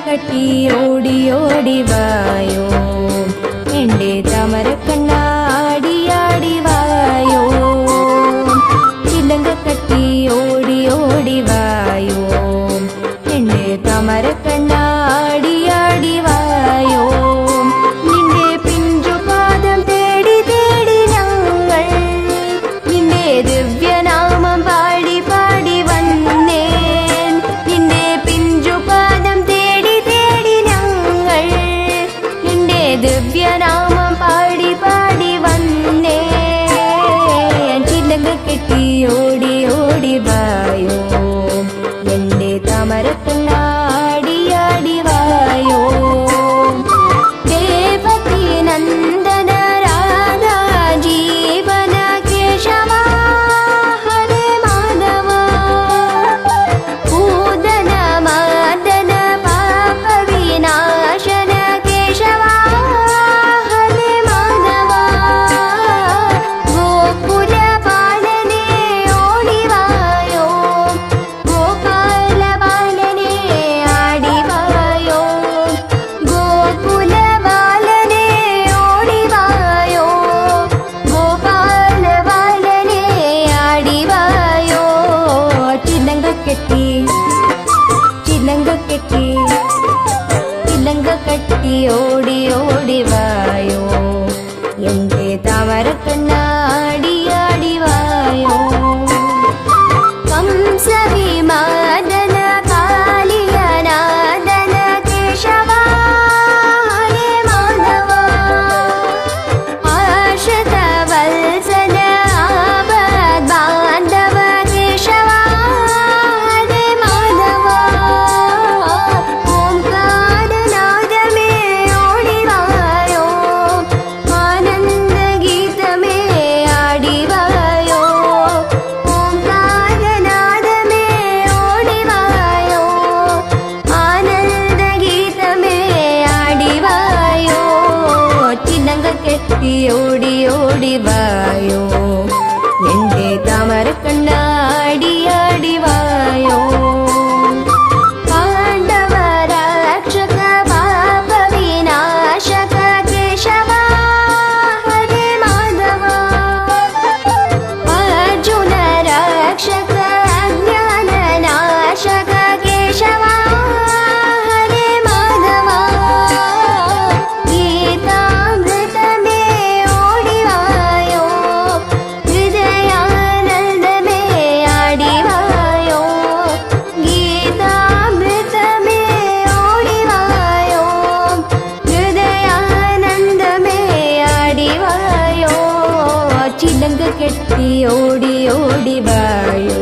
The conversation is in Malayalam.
കെട്ടി ഓടി ഓടി വായോ എൻ്റെ താമരക്കണ്ണാടിയാടി വായോ ചിലങ്ക കെട്ടി ഓടി ഓടി വായോ എൻ്റെ താമരക്കണ്ണാടിയാടി വായോ നിന്റെ പിഞ്ചുപാദം തേടി തേടി ഞങ്ങൾ നിന്റെ ദിവ്യനാമം പാടി പാടി വന്നേൻ നിന്റെ പിഞ്ചുപാദം തേടി തേടി ഞങ്ങൾ നിന്റെ ദിവ്യനാമം പാടി പാടി വന്നേൻ ചിലങ്ക കെട്ടി ഓടി ഓടി വായോ എൻ്റെ താമരക്കണ്ണാടിയാടി വായോ ദേവകി നന്ദന രാധാ ജീവന കേശവ ഹരേ മാധവ പൂതന മാദന പാപ വിനാശന കേശവ ഹരേ മാധവ ഗോകുല പാലനെ ഓടി വായോ ഗോപാല ബാലനെ ആടി വായോ ഗോകുല ബാലനെ ഓടി വായോ ഗോപാല ബാലനെ ആടി വായോ ചിലങ്ക കെട്ടി ഓടി ഓടി വായോ എൻ്റെ താമരക്കണ്ണാടിയാടി വായോ कंसविमादन कालियनादन केशव हरे माधव आश्रितवत्सल आपद्बान्धव केशव हरे माधव ओंकारनाद में ओडी वायो आनंद गीत में आडी वायो ओंकारनाद में ओडी वायो आनंद गीत में आडी वायो चिलंग कെട്ടി ഓടി ഓടി വായോ എൻ്റെ താമരക്കണ്ണാടിയാടി വായോ പാണ്ഡവ രക്ഷക പാപ വിനാശക കേശവ ഹരേ മാധവ अर्जुन रक्षक अज्ञान नाशक केशव हरे माधव गीतामृत में ओडी वायो हृदयानंद में आडी वायो गीतामृत में ओडी वायो हृदयानंद में आडी वायो चिलंग कെട്ടി ഓടി ഓടി വായോ